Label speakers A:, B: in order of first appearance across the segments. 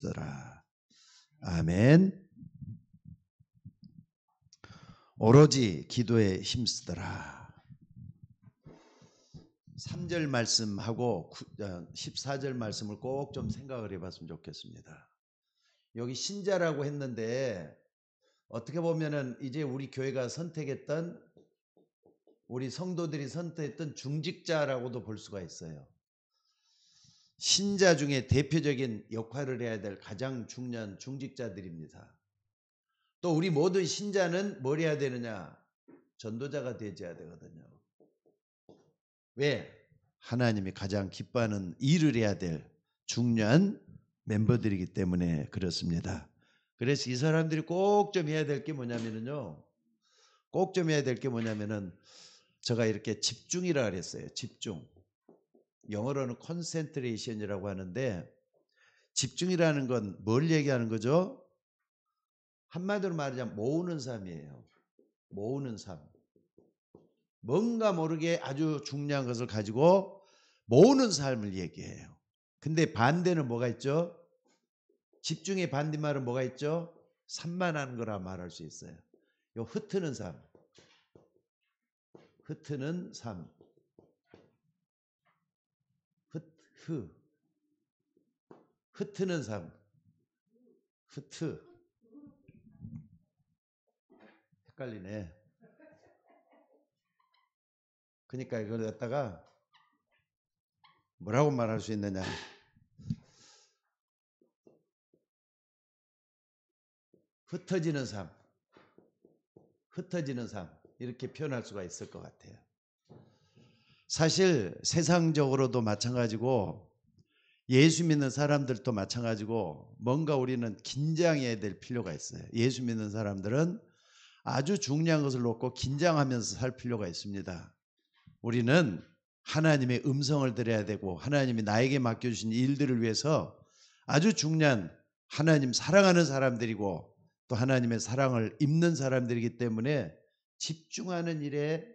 A: 힘쓰더라. 아멘. 오로지 기도에 힘쓰더라. 3절 말씀하고 14절 말씀을 꼭 좀 생각을 해봤으면 좋겠습니다. 여기 신자라고 했는데 어떻게 보면은 이제 우리 교회가 선택했던, 우리 성도들이 선택했던 중직자라고도 볼 수가 있어요. 신자 중에 대표적인 역할을 해야 될 가장 중요한 중직자들입니다. 또 우리 모든 신자는 뭘 해야 되느냐? 전도자가 되어야 되거든요. 왜? 하나님이 가장 기뻐하는 일을 해야 될 중요한 멤버들이기 때문에 그렇습니다. 그래서 이 사람들이 꼭 좀 해야 될 게 뭐냐면요. 꼭 좀 해야 될 게 뭐냐면은 제가 이렇게 집중이라 그랬어요. 집중. 영어로는 concentration이라고 하는데 집중이라는 건 뭘 얘기하는 거죠? 한마디로 말하자면 모으는 삶이에요. 모으는 삶. 뭔가 모르게 아주 중요한 것을 가지고 모으는 삶을 얘기해요. 근데 반대는 뭐가 있죠? 집중의 반대말은 뭐가 있죠? 산만한 거라 말할 수 있어요. 요 흩트는 삶. 흩트는 삶. 흩트는 삶. 흩트. 헷갈리네. 그러니까 이걸 갖다가 뭐라고 말할 수 있느냐? 흩어지는 삶. 흩어지는 삶. 이렇게 표현할 수가 있을 것 같아요. 사실 세상적으로도 마찬가지고 예수 믿는 사람들도 마찬가지고 뭔가 우리는 긴장해야 될 필요가 있어요. 예수 믿는 사람들은 아주 중요한 것을 놓고 긴장하면서 살 필요가 있습니다. 우리는 하나님의 음성을 들어야 되고 하나님이 나에게 맡겨주신 일들을 위해서 아주 중요한 하나님 사랑하는 사람들이고 또 하나님의 사랑을 입는 사람들이기 때문에 집중하는 일에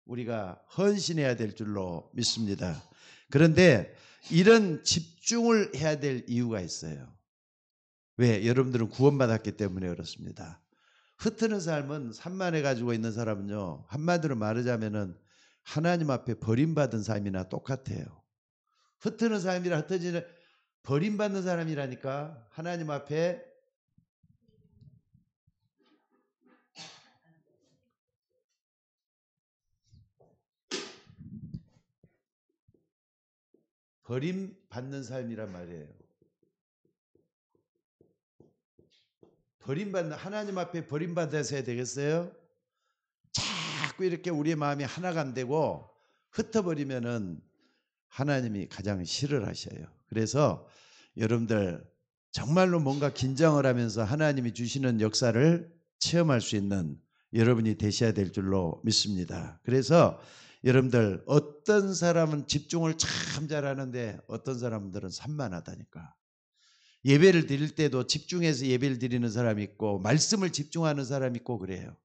A: 우리가 헌신해야 될 줄로 믿습니다. 그런데 이런 집중을 해야 될 이유가 있어요. 왜? 여러분들은 구원받았기 때문에 그렇습니다. 흩트는 삶은 산만해 가지고 있는 사람은요, 한마디로 말하자면은 하나님 앞에 버림받은 삶이나 똑같아요. 흩트는 삶이라 흩어지는, 버림받는 사람이라니까. 하나님 앞에 버림받는 삶이란 말이에요. 버림받는, 하나님 앞에 버림받아서 해야 되겠어요? 자꾸 이렇게 우리의 마음이 하나가 안 되고 흩어버리면은 하나님이 가장 싫어를 하셔요. 그래서 여러분들 정말로 뭔가 긴장을 하면서 하나님이 주시는 역사를 체험할 수 있는 여러분이 되셔야 될 줄로 믿습니다. 그래서 여러분들 어떤 사람은 집중을 참 잘하는데 어떤 사람들은 산만하다니까. 예배를 드릴 때도 집중해서 예배를 드리는 사람이 있고 말씀을 집중하는 사람이 있고 그래요.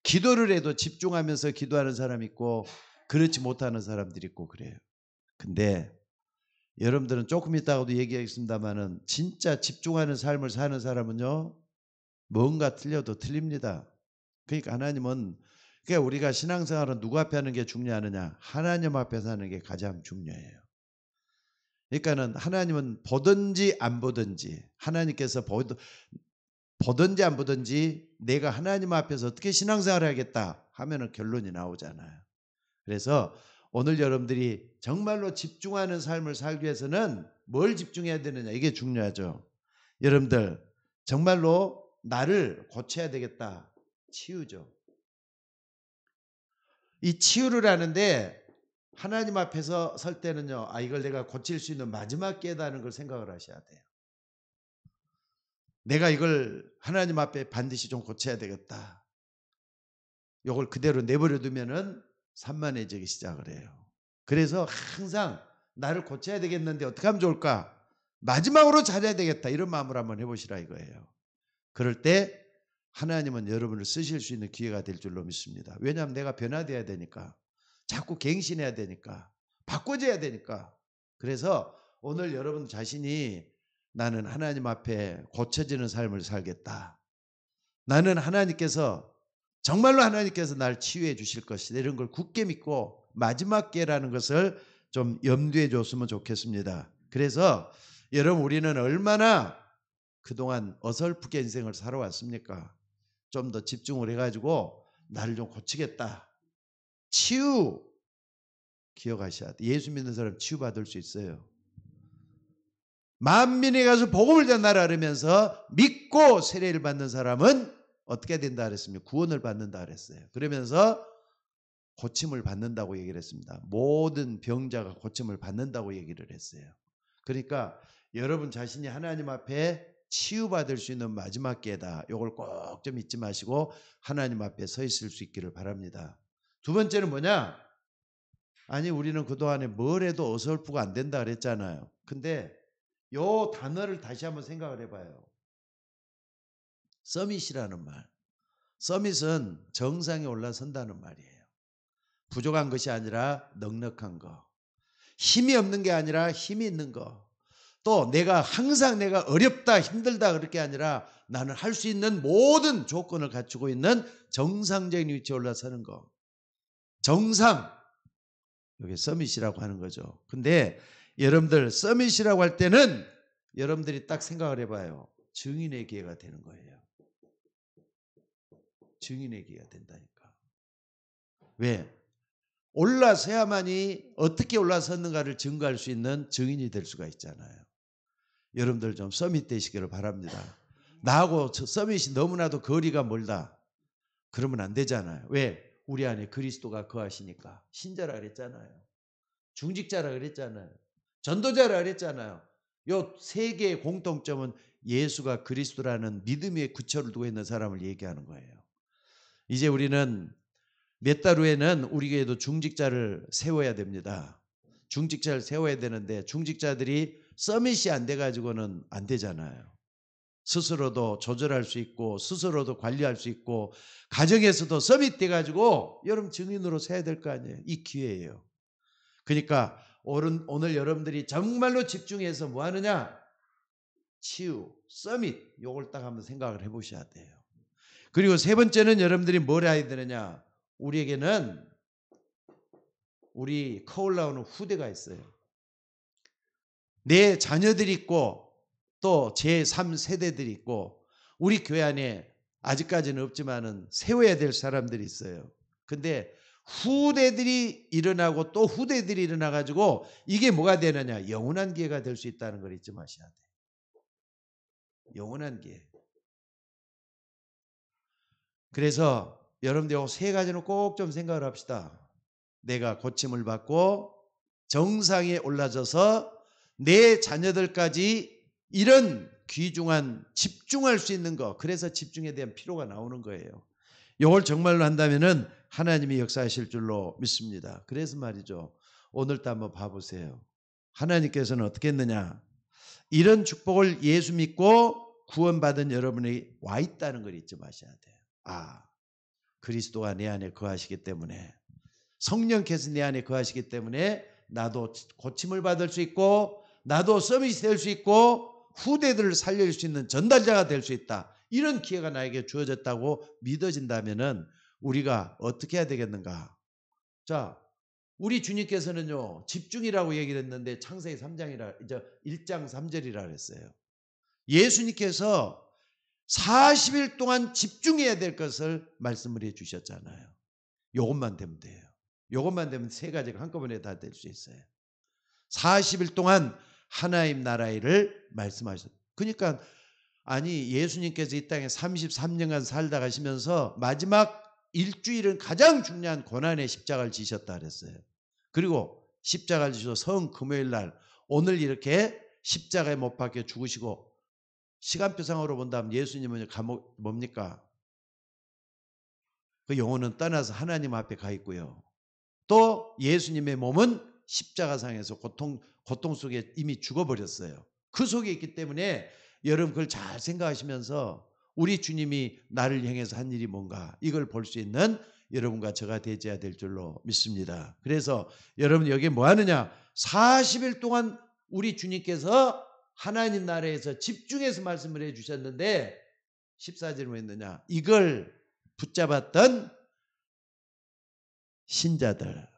A: 기도를 해도 집중하면서 기도하는 사람이 있고 그렇지 못하는 사람들이 있고 그래요. 근데 여러분들은 조금 있다가도 얘기하겠습니다만은 진짜 집중하는 삶을 사는 사람은요, 뭔가 틀려도 틀립니다. 그러니까 하나님은, 그러니까 우리가 신앙생활은 누구 앞에 하는 게 중요하느냐? 하나님 앞에서 하는 게 가장 중요해요. 그러니까는 하나님은 보든지 안 보든지, 하나님께서 보든지 안 보든지 내가 하나님 앞에서 어떻게 신앙생활을 하겠다 하면은 결론이 나오잖아요. 그래서 오늘 여러분들이 정말로 집중하는 삶을 살기 위해서는 뭘 집중해야 되느냐, 이게 중요하죠. 여러분들 정말로 나를 고쳐야 되겠다. 치유죠. 이 치유를 하는데 하나님 앞에서 설 때는요, 이걸 내가 고칠 수 있는 마지막 기회다는 걸 생각을 하셔야 돼요. 내가 이걸 하나님 앞에 반드시 좀 고쳐야 되겠다. 이걸 그대로 내버려 두면은 산만해지기 시작을 해요. 그래서 항상 나를 고쳐야 되겠는데 어떻게 하면 좋을까? 마지막으로 잘해야 되겠다. 이런 마음으로 한번 해보시라 이거예요. 그럴 때 하나님은 여러분을 쓰실 수 있는 기회가 될 줄로 믿습니다. 왜냐하면 내가 변화돼야 되니까. 자꾸 갱신해야 되니까. 바꿔줘야 되니까. 그래서 오늘 여러분 자신이 나는 하나님 앞에 고쳐지는 삶을 살겠다. 나는 하나님께서 정말로 하나님께서 날 치유해 주실 것이다. 이런 걸 굳게 믿고 마지막 기회라는 것을 좀 염두에 줬으면 좋겠습니다. 그래서 여러분 우리는 얼마나 그동안 어설프게 인생을 살아왔습니까? 좀 더 집중을 해가지고 나를 좀 고치겠다. 치유 기억하셔야 돼. 예수 믿는 사람 치유받을 수 있어요. 만민에 가서 복음을 전하라 그러면서 믿고 세례를 받는 사람은 어떻게 된다 그랬습니까? 구원을 받는다 그랬어요. 그러면서 고침을 받는다고 얘기를 했습니다. 모든 병자가 고침을 받는다고 얘기를 했어요. 그러니까 여러분 자신이 하나님 앞에 치유받을 수 있는 마지막 기회다. 이걸 꼭 좀 잊지 마시고 하나님 앞에 서 있을 수 있기를 바랍니다. 두 번째는 뭐냐? 아니 우리는 그동안에 뭘 해도 어설프고 안 된다 그랬잖아요. 근데 요 단어를 다시 한번 생각을 해봐요. 서밋이라는 말. 서밋은 정상에 올라선다는 말이에요. 부족한 것이 아니라 넉넉한 거. 힘이 없는 게 아니라 힘이 있는 거. 또 내가 항상 내가 어렵다 힘들다 그럴 게 아니라 나는 할 수 있는 모든 조건을 갖추고 있는 정상적인 위치에 올라서는 거. 정상. 이게 서밋이라고 하는 거죠. 근데 여러분들 서밋이라고 할 때는 여러분들이 딱 생각을 해봐요. 증인의 기회가 되는 거예요. 증인의 기회가 된다니까. 왜? 올라서야만이 어떻게 올라섰는가를 증거할 수 있는 증인이 될 수가 있잖아요. 여러분들 좀 서밋 되시기를 바랍니다. 나하고 서밋이 너무나도 거리가 멀다. 그러면 안 되잖아요. 왜? 우리 안에 그리스도가 거하시니까. 신자라 그랬잖아요. 중직자라 그랬잖아요. 전도자라 그랬잖아요. 요 세 개의 공통점은 예수가 그리스도라는 믿음의 구초를 두고 있는 사람을 얘기하는 거예요. 이제 우리는 몇 달 후에는 우리 교회도 중직자를 세워야 됩니다. 중직자를 세워야 되는데 중직자들이 서밋이 안 돼가지고는 안 되잖아요. 스스로도 조절할 수 있고 스스로도 관리할 수 있고 가정에서도 서밋 돼가지고 여러분 증인으로 서야 될 거 아니에요. 이 기회예요. 그러니까 오늘 여러분들이 정말로 집중해서 뭐 하느냐? 치유, 서밋 요걸 딱 한번 생각을 해보셔야 돼요. 그리고 세 번째는 여러분들이 뭘 해야 되느냐? 우리에게는 우리 커올라오는 후대가 있어요. 내 자녀들이 있고 또 제3세대들이 있고 우리 교회 안에 아직까지는 없지만은 세워야 될 사람들이 있어요. 근데 후대들이 일어나고 또 후대들이 일어나가지고 이게 뭐가 되느냐? 영원한 기회가 될 수 있다는 걸 잊지 마셔야 돼요. 영원한 기회. 그래서 여러분들 이 세 가지는 꼭 좀 생각을 합시다. 내가 고침을 받고 정상에 올라져서 내 자녀들까지 이런 귀중한 집중할 수 있는 거. 그래서 집중에 대한 필요가 나오는 거예요. 이걸 정말로 한다면은 하나님이 역사하실 줄로 믿습니다. 그래서 말이죠. 오늘도 한번 봐보세요. 하나님께서는 어떻게 했느냐? 이런 축복을 예수 믿고 구원받은 여러분이 와 있다는 걸 잊지 마셔야 돼요. 아, 그리스도가 내 안에 거하시기 때문에 성령께서 내 안에 거하시기 때문에 나도 고침을 받을 수 있고 나도 서밋이 될 수 있고 후대들을 살릴 수 있는 전달자가 될 수 있다. 이런 기회가 나에게 주어졌다고 믿어진다면은 우리가 어떻게 해야 되겠는가? 자, 우리 주님께서는요 집중이라고 얘기를 했는데 창세기 3장이라 이제 1장 3절이라 그랬어요. 예수님께서 40일 동안 집중해야 될 것을 말씀을 해 주셨잖아요. 요것만 되면 돼요. 요것만 되면 세 가지가 한꺼번에 다 될 수 있어요. 40일 동안 하나님 나라의 일을 말씀하셨어요. 그러니까 아니 예수님께서 이 땅에 33년간 살다 가시면서 마지막 일주일은 가장 중요한 고난의 십자가를 지셨다 그랬어요. 그리고 십자가를 지셔서 성 금요일 날 오늘 이렇게 십자가에 못 박혀 죽으시고 시간표상으로 본다면 예수님은 감옥 뭡니까? 그 영혼은 떠나서 하나님 앞에 가 있고요. 또 예수님의 몸은 십자가상에서 고통 속에 이미 죽어버렸어요. 그 속에 있기 때문에 여러분 그걸 잘 생각하시면서 우리 주님이 나를 향해서 한 일이 뭔가 이걸 볼 수 있는 여러분과 저가 되어야 될 줄로 믿습니다. 그래서 여러분 여기 뭐 하느냐? 40일 동안 우리 주님께서 하나님 나라에서 집중해서 말씀을 해주셨는데 14절에 뭐 했느냐? 이걸 붙잡았던 신자들,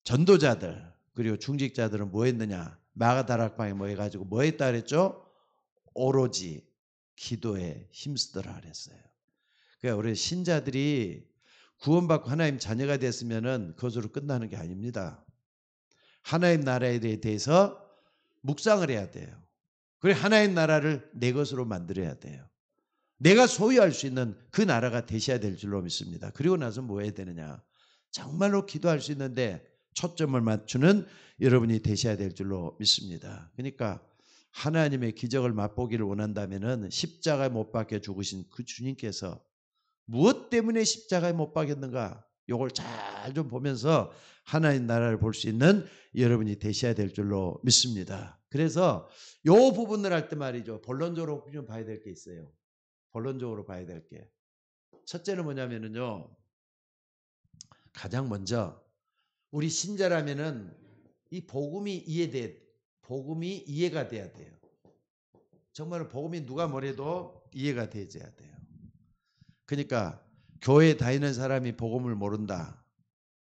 A: 전도자들, 그리고 중직자들은 뭐 했느냐? 마가다락방에 모여가지고 뭐 했다 그랬죠? 오로지 기도에 힘쓰더라 그랬어요. 그러니까 우리 신자들이 구원받고 하나님 자녀가 됐으면은 그것으로 끝나는 게 아닙니다. 하나님 나라에 대해서 묵상을 해야 돼요. 그리고 하나님 나라를 내 것으로 만들어야 돼요. 내가 소유할 수 있는 그 나라가 되셔야 될 줄로 믿습니다. 그리고 나서 뭐 해야 되느냐? 정말로 기도할 수 있는데 초점을 맞추는 여러분이 되셔야 될 줄로 믿습니다. 그러니까 하나님의 기적을 맛보기를 원한다면은 십자가에 못 박혀 죽으신 그 주님께서 무엇 때문에 십자가에 못 박였는가? 요걸 잘 좀 보면서 하나님 나라를 볼 수 있는 여러분이 되셔야 될 줄로 믿습니다. 그래서 요 부분을 할 때 말이죠. 본론적으로 좀 봐야 될 게 있어요. 본론적으로 봐야 될 게. 첫째는 뭐냐면은요. 가장 먼저 우리 신자라면은 이 복음이 이해가 돼야 돼요. 정말 복음이 누가 뭐래도 이해가 되어야 돼요. 그러니까 교회 다니는 사람이 복음을 모른다.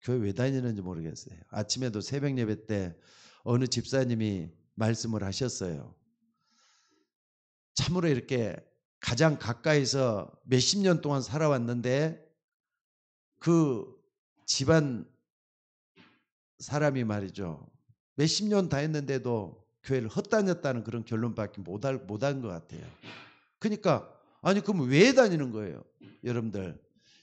A: 교회 왜 다니는지 모르겠어요. 아침에도 새벽 예배 때 어느 집사님이 말씀을 하셨어요. 참으로 이렇게 가장 가까이서 몇십 년 동안 살아왔는데 그 집안 사람이 말이죠. 몇십 년 다 했는데도 교회를 헛다녔다는 그런 결론밖에 못한 것 같아요. 그러니까 아니 그럼 왜 다니는 거예요? 여러분들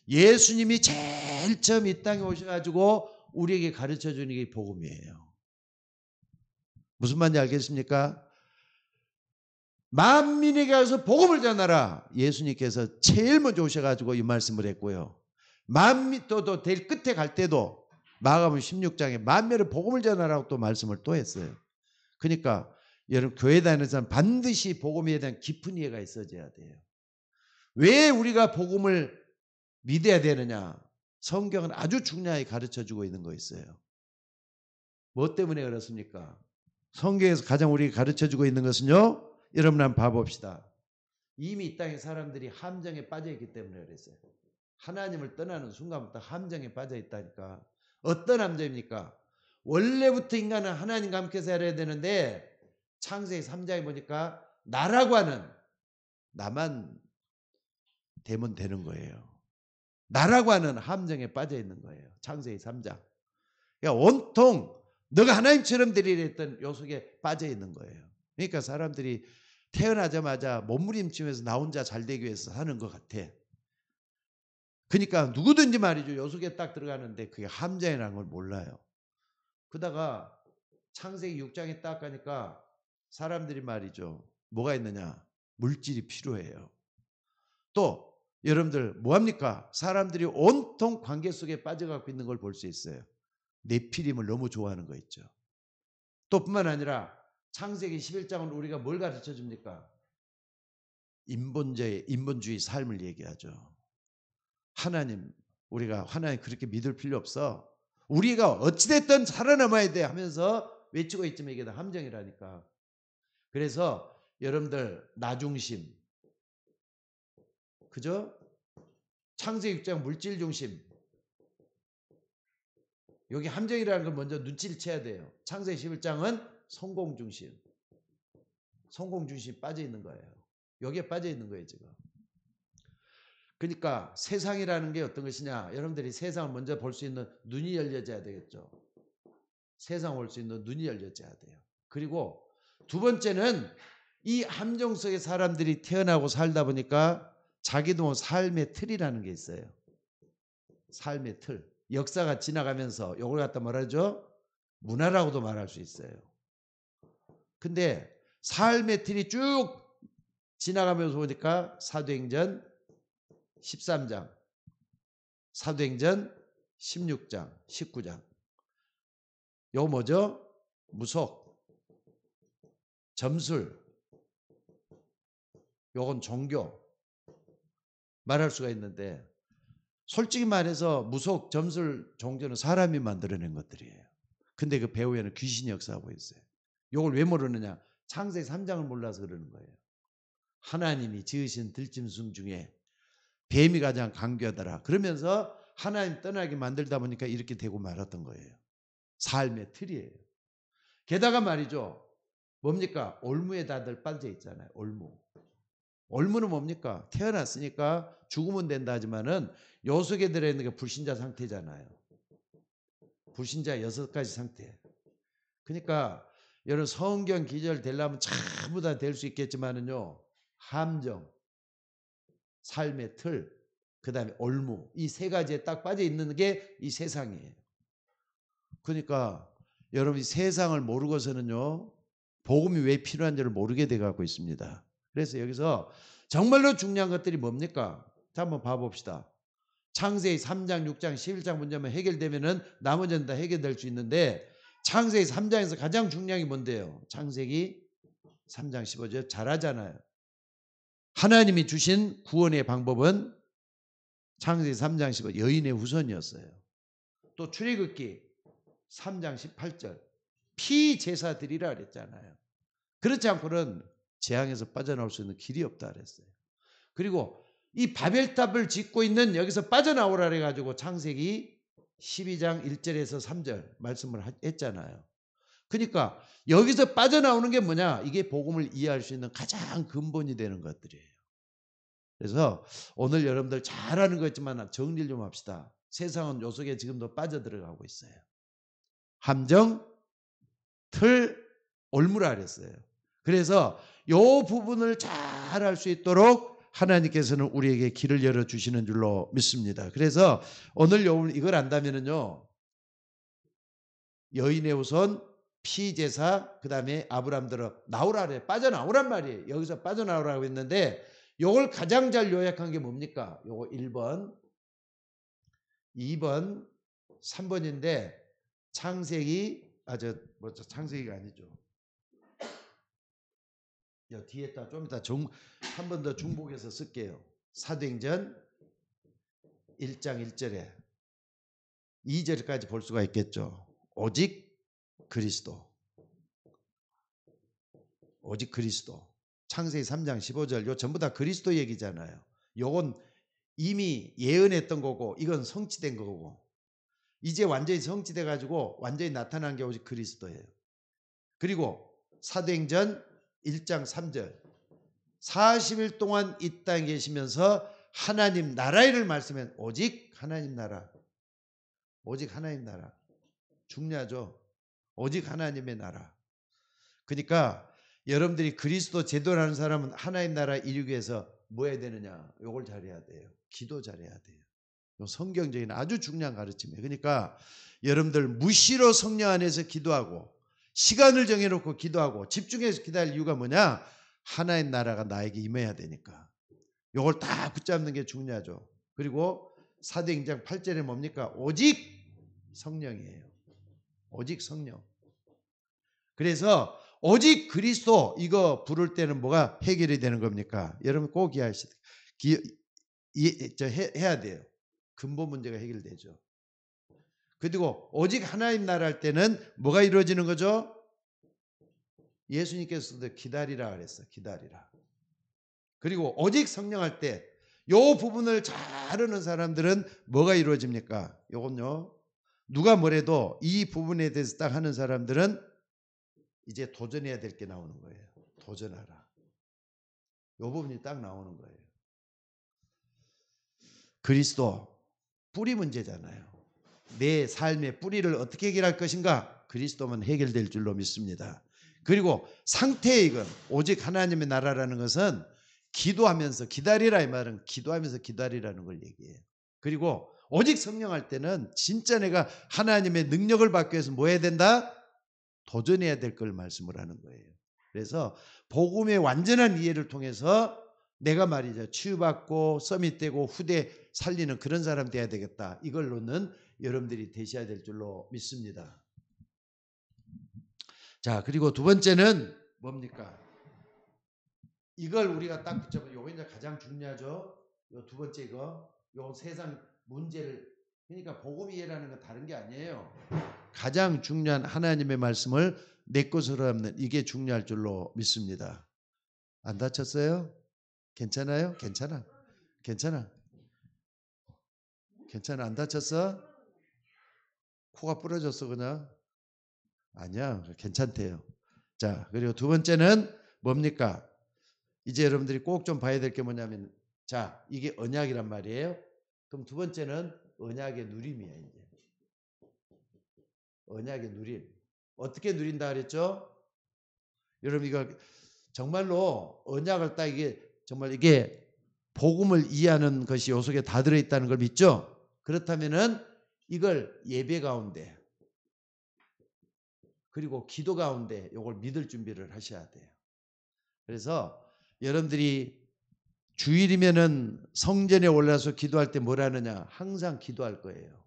A: 예수님이 제일 처음 이 땅에 오셔가지고 우리에게 가르쳐 주는 게 복음이에요. 무슨 말인지 알겠습니까? 만민에게 가서 복음을 전하라. 예수님께서 제일 먼저 오셔가지고 이 말씀을 했고요. 만민 또 될 끝에 갈 때도 마가복음 16장에 만민을 복음을 전하라고 또 말씀을 또 했어요. 그러니까 여러분 교회 다니는 사람 반드시 복음에 대한 깊은 이해가 있어져야 돼요. 왜 우리가 복음을 믿어야 되느냐? 성경은 아주 중요하게 가르쳐주고 있는 거 있어요. 뭐 때문에 그렇습니까? 성경에서 가장 우리가 가르쳐주고 있는 것은요. 여러분 한번 봐봅시다. 이미 이 땅의 사람들이 함정에 빠져있기 때문에 그랬어요. 하나님을 떠나는 순간부터 함정에 빠져있다니까. 어떤 함정입니까? 원래부터 인간은 하나님과 함께 살아야 되는데 창세기 3장에 보니까 나라고 하는 나만 되면 되는 거예요. 나라고 하는 함정에 빠져 있는 거예요. 창세기 3장. 그러니까 온통 너가 하나님처럼 되리라 했던 요 속에 빠져 있는 거예요. 그러니까 사람들이 태어나자마자 몸부림치면서 나 혼자 잘 되기 위해서 사는 것 같아. 그러니까 누구든지 말이죠. 요 속에 딱 들어가는데 그게 함정이라는 걸 몰라요. 그러다가 창세기 6장에 딱 가니까 사람들이 말이죠. 뭐가 있느냐? 물질이 필요해요. 또 여러분들 뭐합니까? 사람들이 온통 관계 속에 빠져갖고 있는 걸 볼 수 있어요. 네피림을 너무 좋아하는 거 있죠. 또 뿐만 아니라 창세기 11장은 우리가 뭘 가르쳐 줍니까? 인본주의 삶을 얘기하죠. 하나님, 우리가 하나님 그렇게 믿을 필요 없어. 우리가 어찌됐든 살아남아야 돼 하면서 외치고 있지만 이게 다 함정이라니까. 그래서 여러분들 나중심, 그죠? 창세기 6장 물질 중심. 여기 함정이라는 걸 먼저 눈치를 채야 돼요. 창세기 11장은 성공 중심. 성공 중심 빠져 있는 거예요. 여기에 빠져 있는 거예요, 지금. 그러니까 세상이라는 게 어떤 것이냐? 여러분들이 세상을 먼저 볼 수 있는 눈이 열려져야 되겠죠. 세상을 볼 수 있는 눈이 열려져야 돼요. 그리고 두 번째는 이 함정 속에 사람들이 태어나고 살다 보니까 자기도 삶의 틀이라는 게 있어요. 삶의 틀. 역사가 지나가면서 이걸 갖다 말하죠. 문화라고도 말할 수 있어요. 근데 삶의 틀이 쭉 지나가면서 보니까 사도행전 13장, 사도행전 16장, 19장. 요거 뭐죠? 무속, 점술, 요건 종교 말할 수가 있는데 솔직히 말해서 무속, 점술, 종교는 사람이 만들어낸 것들이에요. 근데 그 배후에는 귀신이 역사하고 있어요. 요걸 왜 모르느냐? 창세기 3장을 몰라서 그러는 거예요. 하나님이 지으신 들짐승 중에 뱀이 가장 강교하더라. 그러면서 하나님 떠나게 만들다 보니까 이렇게 되고 말았던 거예요. 삶의 틀이에요. 게다가 말이죠. 뭡니까? 올무에 다들 빠져 있잖아요. 올무. 올무는 뭡니까? 태어났으니까 죽으면 된다 하지만은 요 속에 들어있는 게 불신자 상태잖아요. 불신자 6가지 상태. 그러니까 여러분 성경 기절 되려면 전부 다 될 수 있겠지만은요. 함정, 삶의 틀, 그 다음에 올무 이 3가지에 딱 빠져 있는 게 이 세상이에요. 그러니까 여러분 이 세상을 모르고서는요. 복음이 왜 필요한지를 모르게 돼가고 있습니다. 그래서 여기서 정말로 중요한 것들이 뭡니까? 자, 한번 봐봅시다. 창세기 3장, 6장, 11장 문제만 해결되면은 나머지는 다 해결될 수 있는데 창세기 3장에서 가장 중요한 게 뭔데요? 창세기 3장 15절 잘하잖아요. 하나님이 주신 구원의 방법은 창세기 3장 15절 여인의 후손이었어요. 또 출애굽기 3장 18절 피제사 드리라 그랬잖아요. 그렇지 않고는 재앙에서 빠져나올 수 있는 길이 없다 그랬어요. 그리고 이 바벨탑을 짓고 있는 여기서 빠져나오라 그래가지고 창세기 12장 1절에서 3절 말씀을 했잖아요. 그러니까 여기서 빠져나오는 게 뭐냐? 이게 복음을 이해할 수 있는 가장 근본이 되는 것들이에요. 그래서 오늘 여러분들 잘하는 거 있지만 정리를 좀 합시다. 세상은 요 속에 지금도 빠져들어가고 있어요. 함정, 틀, 올무라 그랬어요. 그래서 요 부분을 잘 할 수 있도록 하나님께서는 우리에게 길을 열어주시는 줄로 믿습니다. 그래서 오늘 이걸 안다면은요. 여인의 후손, 피제사, 그 다음에 아브람들은 나오라 그래. 빠져나오란 말이에요. 여기서 빠져나오라고 했는데 요걸 가장 잘 요약한 게 뭡니까? 요거 1번, 2번, 3번인데 창세기, 창세기가 아니죠. 뒤에다 좀 이따 한 번 더 중복해서 쓸게요. 사도행전 1장 1절에 2절까지 볼 수가 있겠죠. 오직 그리스도. 오직 그리스도. 창세기 3장 15절 요 전부 다 그리스도 얘기잖아요. 요건 이미 예언했던 거고 이건 성취된 거고 이제 완전히 성취돼 가지고 완전히 나타난 게 오직 그리스도예요. 그리고 사도행전 1장 3절 40일 동안 이 땅에 계시면서 하나님 나라의 일을 말씀한 오직 하나님 나라. 오직 하나님 나라. 중요하죠. 오직 하나님의 나라. 그러니까 여러분들이 그리스도 제도라는 사람은 하나님 나라 이루기 위해서 뭐 해야 되느냐. 요걸 잘해야 돼요. 기도 잘해야 돼요. 성경적인 아주 중요한 가르침이에요. 그러니까 여러분들 무시로 성령 안에서 기도하고 시간을 정해놓고 기도하고 집중해서 기도할 이유가 뭐냐? 하나님 나라가 나에게 임해야 되니까. 요걸 다 붙잡는 게 중요하죠. 그리고 사도행전 8절에 뭡니까? 오직 성령이에요. 오직 성령. 그래서 오직 그리스도 이거 부를 때는 뭐가 해결이 되는 겁니까? 여러분 꼭 해야 돼요. 근본 문제가 해결되죠. 그리고 오직 하나님 나라 할 때는 뭐가 이루어지는 거죠? 예수님께서도 기다리라 그랬어요. 기다리라. 그리고 오직 성령 할 때 요 부분을 잘 아는 사람들은 뭐가 이루어집니까? 요건요. 누가 뭐래도 이 부분에 대해서 딱 하는 사람들은 이제 도전해야 될 게 나오는 거예요. 도전하라. 요 부분이 딱 나오는 거예요. 그리스도 뿌리 문제잖아요. 내 삶의 뿌리를 어떻게 해결할 것인가? 그리스도만 해결될 줄로 믿습니다. 그리고 상태의 이건 오직 하나님의 나라라는 것은 기도하면서 기다리라 이 말은 기도하면서 기다리라는 걸 얘기해요. 그리고 오직 성령 할 때는 진짜 내가 하나님의 능력을 받기 위해서 뭐 해야 된다? 도전해야 될 걸 말씀을 하는 거예요. 그래서 복음의 완전한 이해를 통해서 내가 말이죠. 치유받고 서밋되고 후대 살리는 그런 사람 돼야 되겠다. 이걸로는 여러분들이 되셔야 될 줄로 믿습니다. 자, 그리고 두 번째는 뭡니까? 이걸 우리가 딱 붙잡으면 요거 이제 가장 중요하죠. 요 두 번째 요 세상 문제를 그러니까 복음 이해라는 건 다른 게 아니에요. 가장 중요한 하나님의 말씀을 내 것으로 하면 이게 중요할 줄로 믿습니다. 안 다쳤어요? 괜찮아요? 괜찮아. 괜찮아. 괜찮아. 안 다쳤어? 코가 부러졌어 그냥? 아니야. 괜찮대요. 자, 그리고 두 번째는 뭡니까? 이제 여러분들이 꼭 좀 봐야 될 게 뭐냐면, 자, 이게 언약이란 말이에요. 그럼 두 번째는 언약의 누림이야. 이제 언약의 누림. 어떻게 누린다 그랬죠? 여러분 이거 정말로 언약을 딱 이게 정말 이게 복음을 이해하는 것이 요 속에 다 들어있다는 걸 믿죠? 그렇다면은 이걸 예배 가운데 그리고 기도 가운데 이걸 믿을 준비를 하셔야 돼요. 그래서 여러분들이 주일이면은 성전에 올라서 기도할 때 뭘 하느냐? 항상 기도할 거예요.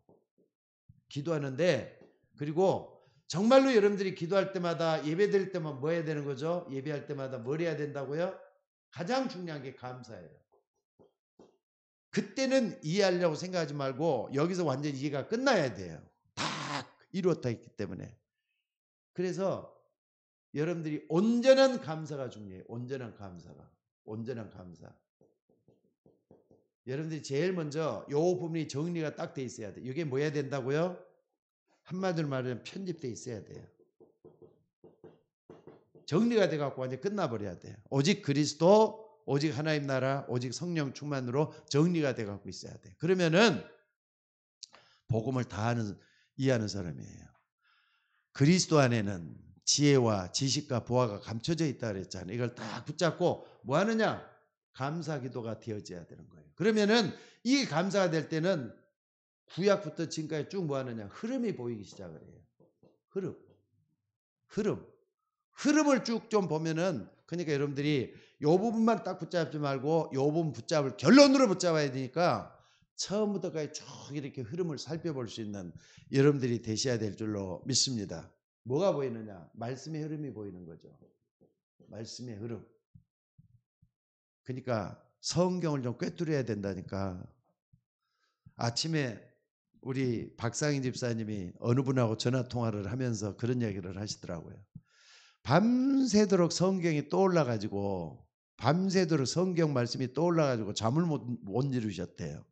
A: 기도하는데, 그리고 정말로 여러분들이 기도할 때마다 예배 드릴 때만 뭐 해야 되는 거죠? 예배할 때마다 뭘 해야 된다고요? 가장 중요한 게 감사예요. 그때는 이해하려고 생각하지 말고 여기서 완전히 이해가 끝나야 돼요. 다 이루었다 했기 때문에. 그래서 여러분들이 온전한 감사가 중요해요. 온전한 감사가. 온전한 감사. 여러분들이 제일 먼저 요 부분이 정리가 딱 돼 있어야 돼요. 이게 뭐 해야 된다고요? 한마디로 말하면 편집돼 있어야 돼요. 정리가 돼갖고 완전히 끝나버려야 돼요. 오직 그리스도, 오직 하나님 나라, 오직 성령 충만으로 정리가 돼갖고 있어야 돼요. 그러면은 복음을 다 아는, 이해하는 사람이에요. 그리스도 안에는 지혜와 지식과 보화가 감춰져 있다 그랬잖아요. 이걸 딱 붙잡고 뭐 하느냐? 감사 기도가 되어져야 되는 거예요. 그러면은 이 감사가 될 때는 구약부터 지금까지 쭉 뭐 하느냐? 흐름이 보이기 시작을 해요. 흐름을 쭉 좀 보면은, 그러니까 여러분들이 요 부분만 딱 붙잡지 말고 요 부분 붙잡을, 결론으로 붙잡아야 되니까 처음부터까지 쭉 이렇게 흐름을 살펴볼 수 있는 여러분들이 되셔야 될 줄로 믿습니다. 뭐가 보이느냐? 말씀의 흐름이 보이는 거죠. 말씀의 흐름. 그러니까 성경을 좀 꿰뚫어야 된다니까. 아침에 우리 박상희 집사님이 어느 분하고 전화 통화를 하면서 그런 얘기를 하시더라고요. 밤새도록 성경이 떠올라가지고, 밤새도록 성경 말씀이 떠올라가지고 잠을 못 이루셨대요.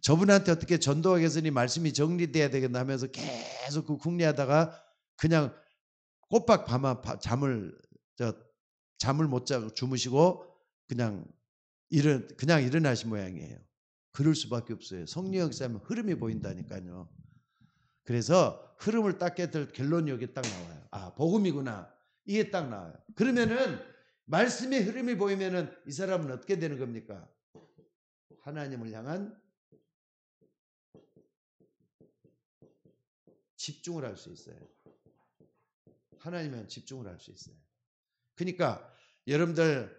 A: 저분한테 어떻게 전도하겠으니 말씀이 정리돼야 되겠나 하면서 계속 그 궁리하다가 그냥 꼬박 밤아 잠을 못 자고 주무시고 그냥 일어나신 모양이에요. 그럴 수밖에 없어요. 성령 역사하면 흐름이 보인다니까요. 그래서 흐름을 딱 깨들 결론이 여기 딱 나와요. 아, 복음이구나. 이게 딱 나와요. 그러면은 말씀의 흐름이 보이면은 이 사람은 어떻게 되는 겁니까? 하나님을 향한 집중을 할 수 있어요. 하나님은 집중을 할 수 있어요. 그러니까 여러분들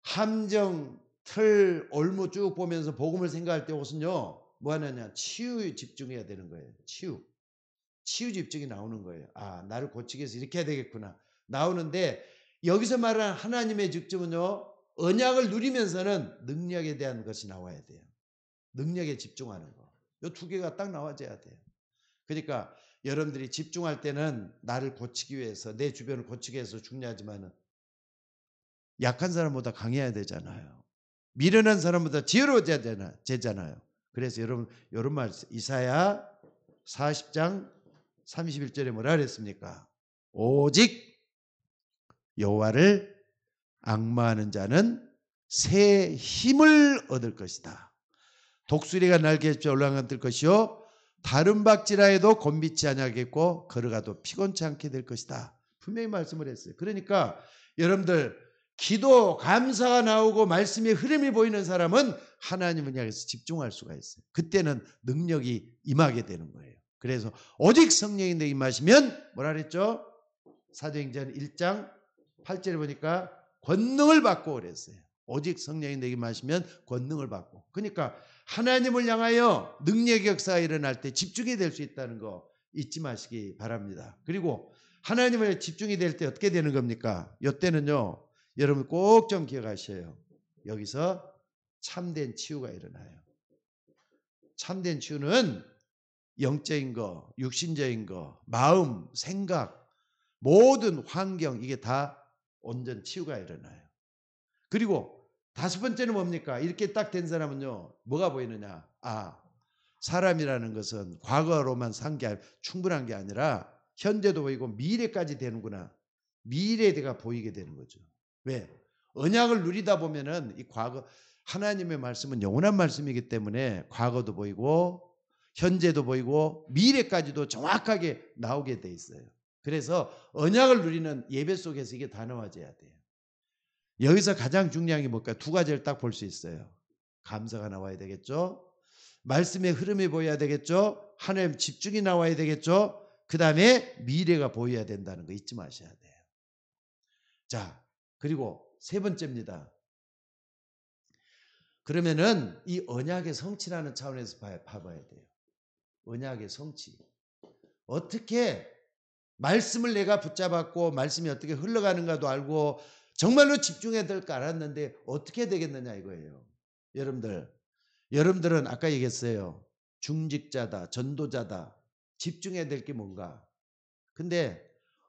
A: 함정, 틀, 올무 쭉 보면서 복음을 생각할 때 옷은요, 뭐 하느냐? 치유에 집중해야 되는 거예요. 치유 집중이 나오는 거예요. 아, 나를 고치기 위해서 이렇게 해야 되겠구나. 나오는데 여기서 말하는 하나님의 집중은요, 언약을 누리면서는 능력에 대한 것이 나와야 돼요. 능력에 집중하는 거. 이 두 개가 딱 나와줘야 돼요. 그러니까 여러분들이 집중할 때는 나를 고치기 위해서, 내 주변을 고치기 위해서 중요하지만은 약한 사람보다 강해야 되잖아요. 미련한 사람보다 지혜로워져야 되잖아요. 그래서 여러분, 이런 말, 이사야 40장 31절에 뭐라 그랬습니까? 오직 여호와를 앙마하는 자는 새 힘을 얻을 것이다. 독수리가 날개에 올라갈 것이요 다른 박지라에도 곤비치 아니하겠고 걸어가도 피곤치 않게 될 것이다. 분명히 말씀을 했어요. 그러니까 여러분들 기도, 감사가 나오고 말씀의 흐름이 보이는 사람은 하나님을 향해서 집중할 수가 있어요. 그때는 능력이 임하게 되는 거예요. 그래서 오직 성령이 내 임하시면 뭐라 그랬죠? 사도행전 1장 8절에 보니까 권능을 받고 그랬어요. 오직 성령이 내게 임하시면 권능을 받고. 그러니까 하나님을 향하여 능력의 역사가 일어날 때 집중이 될 수 있다는 거 잊지 마시기 바랍니다. 그리고 하나님을 집중이 될 때 어떻게 되는 겁니까? 이때는요, 여러분 꼭 좀 기억하셔요. 여기서 참된 치유가 일어나요. 참된 치유는 영적인 거, 육신적인 거, 마음, 생각, 모든 환경 이게 다 온전 치유가 일어나요. 그리고 다섯 번째는 뭡니까? 이렇게 딱 된 사람은요. 뭐가 보이느냐? 사람이라는 것은 과거로만 산 게 충분한 게 아니라 현재도 보이고 미래까지 되는구나. 미래가 보이게 되는 거죠. 왜? 언약을 누리다 보면은 이 과거 하나님의 말씀은 영원한 말씀이기 때문에 과거도 보이고 현재도 보이고 미래까지도 정확하게 나오게 돼 있어요. 그래서 언약을 누리는 예배 속에서 이게 다 나와져야 돼요. 여기서 가장 중요한 게 뭘까요? 두 가지를 딱 볼 수 있어요. 감사가 나와야 되겠죠. 말씀의 흐름이 보여야 되겠죠. 하나님 집중이 나와야 되겠죠. 그 다음에 미래가 보여야 된다는 거 잊지 마셔야 돼요. 자, 그리고 세 번째입니다. 그러면은 이 언약의 성취라는 차원에서 봐봐야 돼요. 언약의 성취. 어떻게 말씀을 내가 붙잡았고 말씀이 어떻게 흘러가는가도 알고 정말로 집중해야 될 거 알았는데 어떻게 되겠느냐 이거예요. 여러분들은 아까 얘기했어요. 중직자다, 전도자다. 집중해야 될 게 뭔가. 근데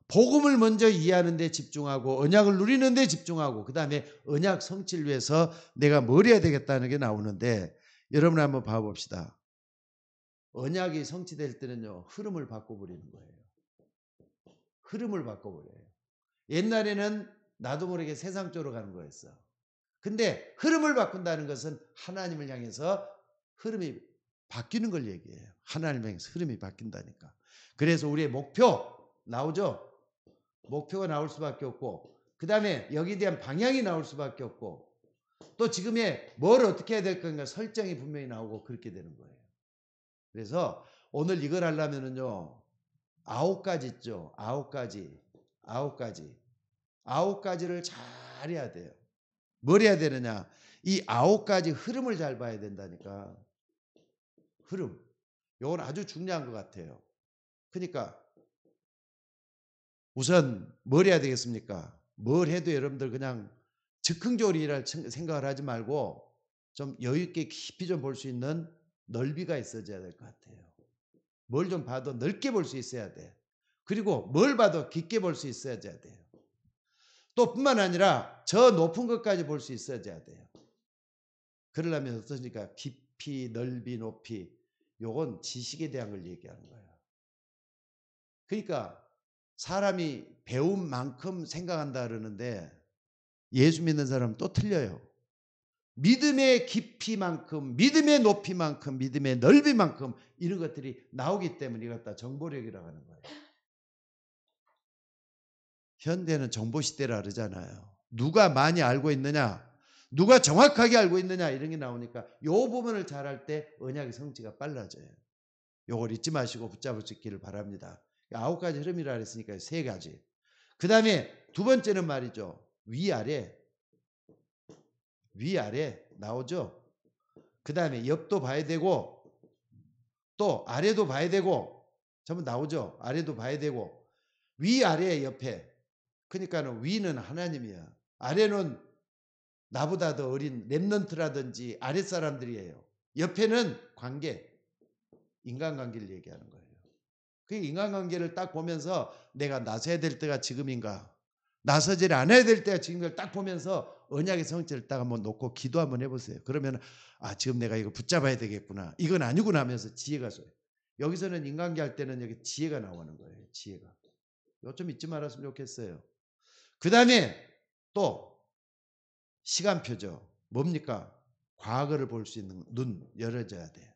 A: 복음을 먼저 이해하는 데 집중하고 언약을 누리는 데 집중하고 그다음에 언약 성취를 위해서 내가 뭘 해야 되겠다는 게 나오는데 여러분 한번 봐봅시다. 언약이 성취될 때는요. 흐름을 바꿔버리는 거예요. 흐름을 바꿔버려요. 옛날에는 나도 모르게 세상 쪽으로 가는 거였어. 근데 흐름을 바꾼다는 것은 하나님을 향해서 흐름이 바뀌는 걸 얘기해요. 하나님을 향해서 흐름이 바뀐다니까. 그래서 우리의 목표 나오죠? 목표가 나올 수밖에 없고 그 다음에 여기에 대한 방향이 나올 수밖에 없고 또 지금의 뭘 어떻게 해야 될 건가 설정이 분명히 나오고 그렇게 되는 거예요. 그래서 오늘 이걸 하려면은요. 9가지 있죠. 9가지. 9가지를 잘 해야 돼요. 뭘 해야 되느냐? 이 9가지 흐름을 잘 봐야 된다니까. 흐름. 이건 아주 중요한 것 같아요. 그러니까 우선 뭘 해야 되겠습니까? 뭘 해도 여러분들 그냥 즉흥적으로 일할 생각을 하지 말고 좀 여유 있게 깊이 좀 볼 수 있는 넓이가 있어져야 될 것 같아요. 뭘 좀 봐도 넓게 볼 수 있어야 돼. 그리고 뭘 봐도 깊게 볼 수 있어야 돼요. 또 뿐만 아니라 저 높은 것까지 볼 수 있어야 돼요. 그러려면 어떠십니까? 깊이, 넓이, 높이. 요건 지식에 대한 걸 얘기하는 거예요. 그러니까 사람이 배운 만큼 생각한다 그러는데 예수 믿는 사람은 또 틀려요. 믿음의 깊이만큼, 믿음의 높이만큼, 믿음의 넓이만큼 이런 것들이 나오기 때문에 이걸 다 정보력이라고 하는 거예요. 현대는 정보시대라 그러잖아요. 누가 많이 알고 있느냐, 누가 정확하게 알고 있느냐 이런 게 나오니까 이 부분을 잘할 때 언약의 성취가 빨라져요. 요걸 잊지 마시고 붙잡을 수 있기를 바랍니다. 9가지 흐름이라 그랬으니까 3가지. 그 다음에 두 번째는 말이죠. 위아래 나오죠. 그 다음에 옆도 봐야 되고 또 아래도 봐야 되고 전부 나오죠. 아래도 봐야 되고 위아래 옆에. 그러니까는 위는 하나님이야. 아래는 나보다 더 어린 렘넌트라든지 아랫사람들이에요. 옆에는 관계, 인간관계를 얘기하는 거예요. 그 인간관계를 딱 보면서 내가 나서야 될 때가 지금인가, 나서지 않아야 될 때가 지금인가 딱 보면서 언약의 성취를 딱 한번 놓고 기도 한번 해보세요. 그러면 지금 내가 이거 붙잡아야 되겠구나. 이건 아니구나 하면서 지혜가 쏘요. 여기서는 인간관계 할 때는 여기 지혜가 나오는 거예요. 지혜가. 이거 좀 잊지 말았으면 좋겠어요. 그 다음에 또 시간표죠. 뭡니까? 과거를 볼 수 있는 눈 열어져야 돼요.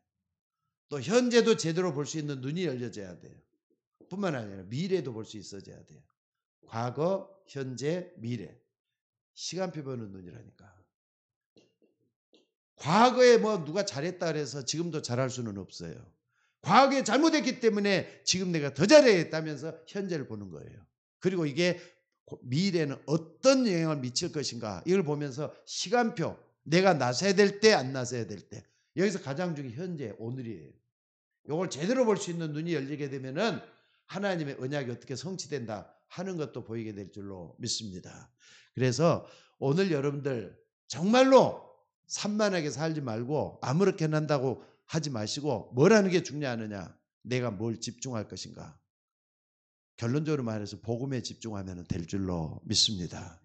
A: 또 현재도 제대로 볼 수 있는 눈이 열려져야 돼요. 뿐만 아니라 미래도 볼 수 있어져야 돼요. 과거, 현재, 미래. 시간표 보는 눈이라니까. 과거에 뭐 누가 잘했다 그래서 지금도 잘할 수는 없어요. 과거에 잘못했기 때문에 지금 내가 더 잘해야겠다면서 현재를 보는 거예요. 그리고 이게 미래는 어떤 영향을 미칠 것인가 이걸 보면서 시간표, 내가 나서야 될 때 안 나서야 될 때. 여기서 가장 중요한 현재, 오늘이에요. 이걸 제대로 볼 수 있는 눈이 열리게 되면은 하나님의 언약이 어떻게 성취된다 하는 것도 보이게 될 줄로 믿습니다. 그래서 오늘 여러분들 정말로 산만하게 살지 말고 아무렇게나 한다고 하지 마시고 뭘 하는 게 중요하느냐, 내가 뭘 집중할 것인가. 결론적으로 말해서 복음에 집중하면 될 줄로 믿습니다.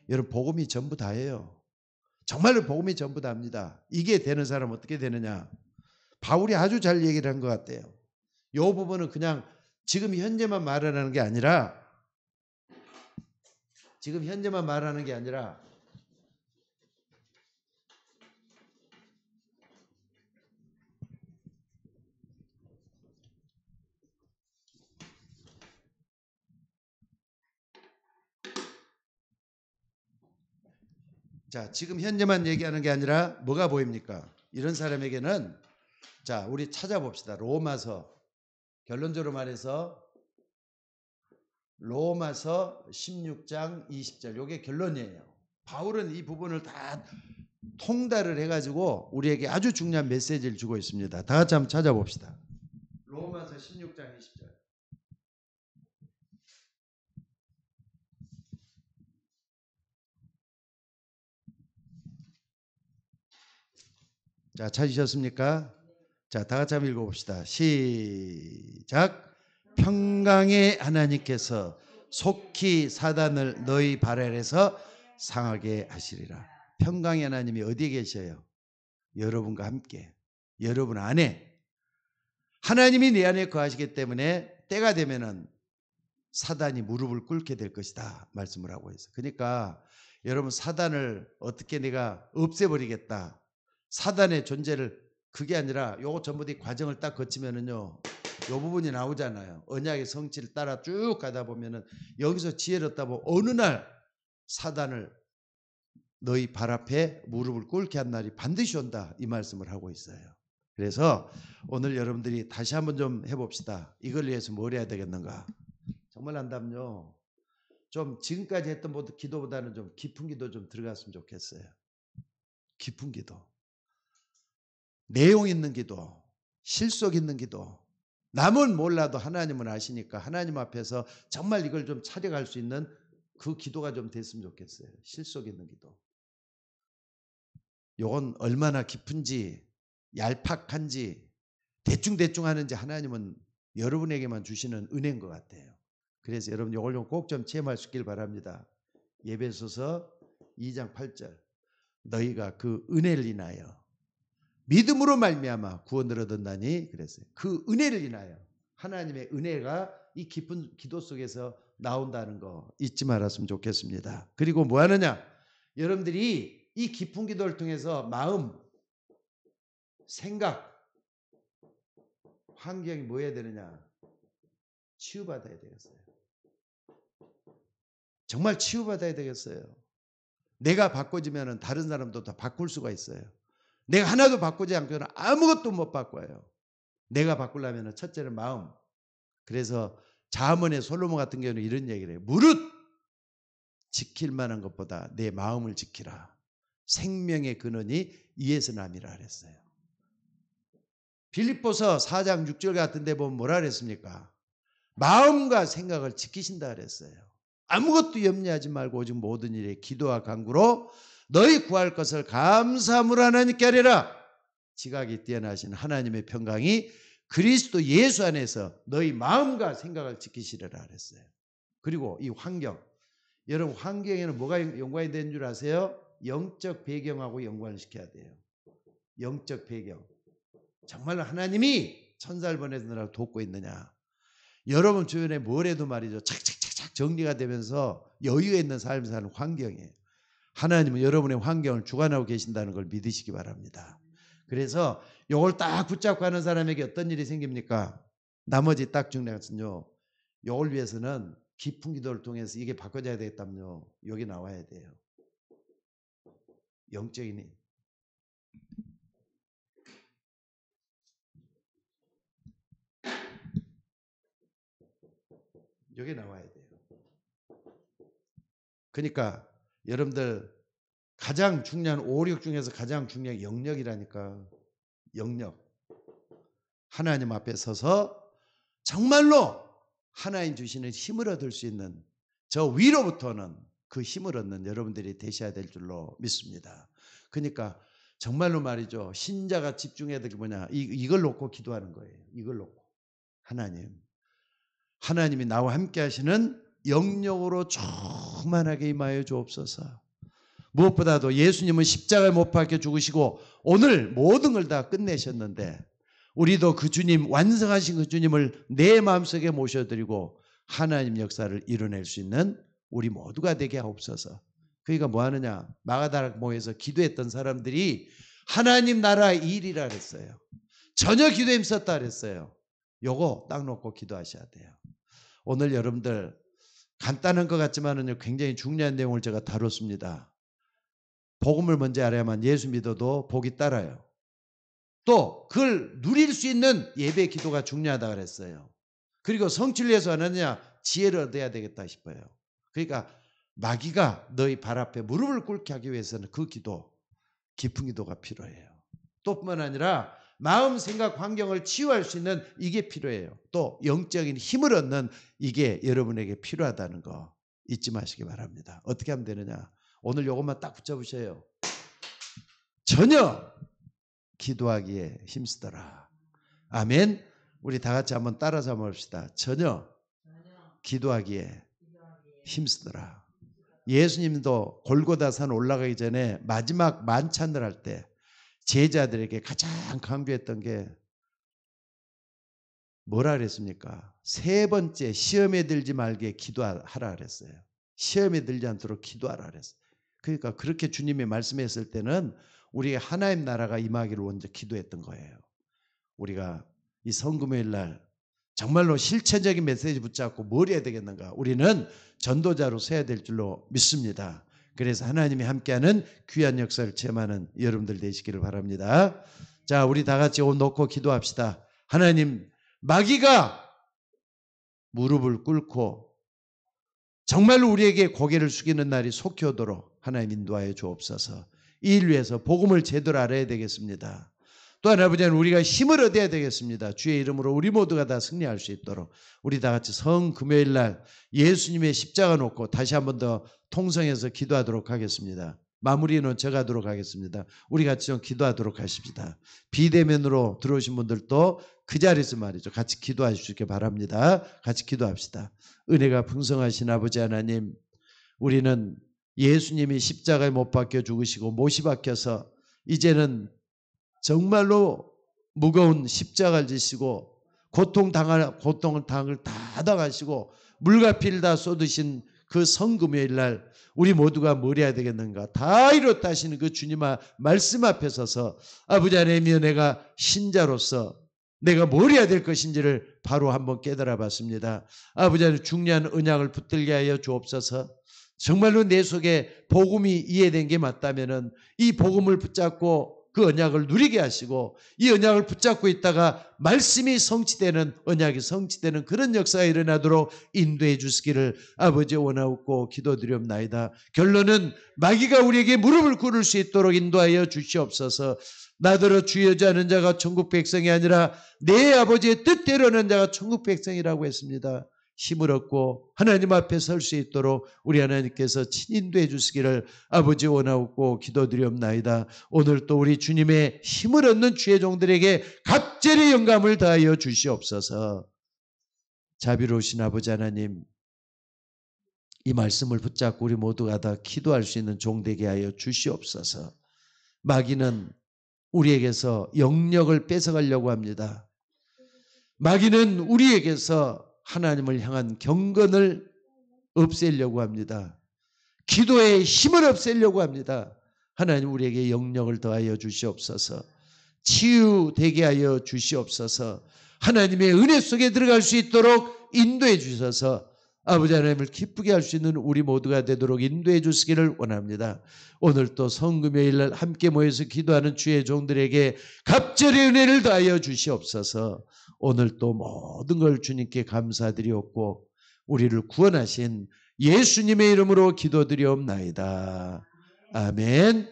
A: 여러분 복음이 전부 다예요. 정말로 복음이 전부 다입니다. 이게 되는 사람은 어떻게 되느냐. 바울이 아주 잘 얘기를 한 것 같아요. 이 부분은 그냥 지금 현재만 말하는 게 아니라 자, 지금 현재만 얘기하는 게 아니라 뭐가 보입니까? 이런 사람에게는 자, 우리 찾아봅시다. 로마서 결론적으로 말해서 로마서 16장 20절 이게 결론이에요. 바울은 이 부분을 다 통달을 해가지고 우리에게 아주 중요한 메시지를 주고 있습니다. 다 같이 한번 찾아봅시다. 로마서 16장 20절. 자, 찾으셨습니까? 자, 다 같이 한번 읽어봅시다. 시작. 평강의 하나님께서 속히 사단을 너희 발 아래서 상하게 하시리라. 평강의 하나님이 어디에 계셔요? 여러분과 함께, 여러분 안에. 하나님이 내 안에 거하시기 때문에 때가 되면은 사단이 무릎을 꿇게 될 것이다 말씀을 하고 있어요. 그러니까 여러분 사단을 어떻게 내가 없애버리겠다. 사단의 존재를 그게 아니라 요거 전부 다 과정을 딱 거치면은요. 요 부분이 나오잖아요. 언약의 성취를 따라 쭉 가다 보면은 여기서 지혜를 얻다 보면 어느 날 사단을 너희 발 앞에 무릎을 꿇게 한 날이 반드시 온다 이 말씀을 하고 있어요. 그래서 오늘 여러분들이 다시 한번 좀 해봅시다. 이걸 위해서 뭘 해야 되겠는가? 정말 한다면요. 좀 지금까지 했던 기도보다는 좀 깊은 기도 좀 들어갔으면 좋겠어요. 깊은 기도. 내용 있는 기도. 실속 있는 기도. 남은 몰라도 하나님은 아시니까 하나님 앞에서 정말 이걸 좀 찾아갈 수 있는 그 기도가 좀 됐으면 좋겠어요. 실속 있는 기도. 요건 얼마나 깊은지 얄팍한지 대충 하는지 하나님은 여러분에게만 주시는 은혜인 것 같아요. 그래서 여러분 이걸 꼭 좀 체험할 수 있길 바랍니다. 에베소서 2장 8절 너희가 그 은혜를 인하여 믿음으로 말미암아 구원을 얻었나니 그랬어요. 그 은혜를 인하여 하나님의 은혜가 이 깊은 기도 속에서 나온다는 거 잊지 말았으면 좋겠습니다. 그리고 뭐 하느냐? 여러분들이 이 깊은 기도를 통해서 마음, 생각, 환경이 뭐 해야 되느냐? 치유받아야 되겠어요. 정말 치유받아야 되겠어요. 내가 바꿔지면 다른 사람도 다 바꿀 수가 있어요. 내가 하나도 바꾸지 않고는 아무것도 못 바꿔요. 내가 바꾸려면 첫째는 마음. 그래서 자문의 솔로몬 같은 경우는 이런 얘기를 해요. 무릇 지킬 만한 것보다 내 마음을 지키라. 생명의 근원이 이에서 남이라 그랬어요. 빌립보서 4장 6절 같은 데 보면 뭐라 그랬습니까? 마음과 생각을 지키신다 그랬어요. 아무것도 염려하지 말고 오직 모든 일에 기도와 간구로 너희 구할 것을 감사함으로 하나님께 하리라. 지각이 뛰어나신 하나님의 평강이 그리스도 예수 안에서 너희 마음과 생각을 지키시리라 그랬어요. 그리고 이 환경. 여러분 환경에는 뭐가 연관이 되는 줄 아세요? 영적 배경하고 연관을 시켜야 돼요. 영적 배경. 정말로 하나님이 천사를 보내서 너를 돕고 있느냐. 여러분 주변에 뭘 해도 말이죠. 착착착착 정리가 되면서 여유에 있는 삶을 사는 환경이에요. 하나님은 여러분의 환경을 주관하고 계신다는 걸 믿으시기 바랍니다. 그래서 이걸 딱 붙잡고 하는 사람에게 어떤 일이 생깁니까? 나머지 딱 중요한 것은요. 이걸 위해서는 깊은 기도를 통해서 이게 바꿔져야 되겠다면요. 여기 나와야 돼요. 영적인 힘. 여기 나와야 돼요. 그러니까 여러분들 가장 중요한 5, 6 중에서 가장 중요한 영역이라니까. 영역. 하나님 앞에 서서 정말로 하나님 주시는 힘을 얻을 수 있는 저 위로부터는 그 힘을 얻는 여러분들이 되셔야 될 줄로 믿습니다. 그러니까 정말로 말이죠. 신자가 집중해야 될 게 뭐냐. 이걸 놓고 기도하는 거예요. 이걸 놓고. 하나님. 하나님이 나와 함께 하시는 영역으로 충만하게 임하여 주옵소서. 무엇보다도 예수님은 십자가에 못 박혀 죽으시고 오늘 모든 걸 다 끝내셨는데 우리도 그 주님, 완성하신 그 주님을 내 마음속에 모셔드리고 하나님 역사를 이뤄낼 수 있는 우리 모두가 되게 하옵소서. 그러니까 뭐 하느냐, 마가다락 모여서 기도했던 사람들이 하나님 나라의 일이라 그랬어요. 전혀 기도에 힘썼다 그랬어요. 요거 딱 놓고 기도하셔야 돼요. 오늘 여러분들 간단한 것 같지만은 굉장히 중요한 내용을 제가 다뤘습니다. 복음을 먼저 알아야만 예수 믿어도 복이 따라요. 또 그걸 누릴 수 있는 예배 기도가 중요하다 그랬어요. 그리고 성취를 위해서 하느냐, 지혜를 얻어야 되겠다 싶어요. 그러니까 마귀가 너희 발 앞에 무릎을 꿇게 하기 위해서는 그 기도, 깊은 기도가 필요해요. 또 뿐만 아니라 마음, 생각, 환경을 치유할 수 있는 이게 필요해요. 또 영적인 힘을 얻는 이게 여러분에게 필요하다는 거 잊지 마시기 바랍니다. 어떻게 하면 되느냐, 오늘 이것만 딱 붙잡으셔요. 전혀 기도하기에 힘쓰더라. 아멘. 우리 다 같이 한번 따라서 한번 합시다. 전혀 기도하기에 힘쓰더라. 예수님도 골고다산 올라가기 전에 마지막 만찬을 할 때 제자들에게 가장 강조했던 게 뭐라 그랬습니까? 세 번째, 시험에 들지 말게 기도하라 그랬어요. 시험에 들지 않도록 기도하라 그랬어요. 그러니까 그렇게 주님이 말씀했을 때는 우리의 하나님 나라가 임하기를 먼저 기도했던 거예요. 우리가 이 성금요일 날 정말로 실체적인 메시지 붙잡고 뭘 해야 되겠는가? 우리는 전도자로 서야 될 줄로 믿습니다. 그래서 하나님이 함께하는 귀한 역사를 체험하는 여러분들 되시기를 바랍니다. 자, 우리 다 같이 옷 놓고 기도합시다. 하나님, 마귀가 무릎을 꿇고 정말로 우리에게 고개를 숙이는 날이 속히 오도록 하나님 인도하여 주옵소서. 이 일 위해서 복음을 제대로 알아야 되겠습니다. 또한 아버지 하나님, 우리가 힘을 얻어야 되겠습니다. 주의 이름으로 우리 모두가 다 승리할 수 있도록 우리 다 같이 성금요일 날 예수님의 십자가 놓고 다시 한 번 더 통성해서 기도하도록 하겠습니다. 마무리는 제가 하도록 하겠습니다. 우리 같이 좀 기도하도록 하십시다. 비대면으로 들어오신 분들도 그 자리에서 말이죠, 같이 기도하시기 바랍니다. 같이 기도합시다. 은혜가 풍성하신 아버지 하나님, 우리는 예수님이 십자가에 못 박혀 죽으시고 못이 박혀서 이제는 정말로 무거운 십자가를 지시고 고통을 다 당하시고 물과 피를 다 쏟으신 그 성금요일 날 우리 모두가 뭘 해야 되겠는가? 다 이뤘다 하시는 그 주님 말씀 앞에 서서 아버지 하나님이여, 내가 신자로서 내가 뭘 해야 될 것인지를 바로 한번 깨달아 봤습니다. 아버지 하나님, 중요한 언약을 붙들게 하여 주옵소서. 정말로 내 속에 복음이 이해된 게 맞다면은 이 복음을 붙잡고 그 언약을 누리게 하시고 이 언약을 붙잡고 있다가 말씀이 성취되는, 언약이 성취되는 그런 역사가 일어나도록 인도해 주시기를 아버지 원하옵고 기도드리옵나이다. 결론은 마귀가 우리에게 무릎을 꿇을 수 있도록 인도하여 주시옵소서. 나더러 주여자 하는 자가 천국 백성이 아니라 내 아버지의 뜻대로 하는 자가 천국 백성이라고 했습니다. 힘을 얻고 하나님 앞에 설 수 있도록 우리 하나님께서 친인도해 주시기를 아버지 원하옵고 기도드리옵나이다. 오늘 또 우리 주님의 힘을 얻는 주의 종들에게 갑절의 영감을 다하여 주시옵소서. 자비로우신 아버지 하나님, 이 말씀을 붙잡고 우리 모두가 다 기도할 수 있는 종 되게 하여 주시옵소서. 마귀는 우리에게서 영역을 뺏어가려고 합니다. 마귀는 우리에게서 하나님을 향한 경건을 없애려고 합니다. 기도의 힘을 없애려고 합니다. 하나님, 우리에게 영역을 더하여 주시옵소서. 치유되게 하여 주시옵소서. 하나님의 은혜 속에 들어갈 수 있도록 인도해 주셔서 아버지 하나님을 기쁘게 할 수 있는 우리 모두가 되도록 인도해 주시기를 원합니다. 오늘 또 성금요일날 함께 모여서 기도하는 주의 종들에게 갑절의 은혜를 더하여 주시옵소서. 오늘 또 모든 걸 주님께 감사드리옵고 우리를 구원하신 예수님의 이름으로 기도드리옵나이다. 아멘.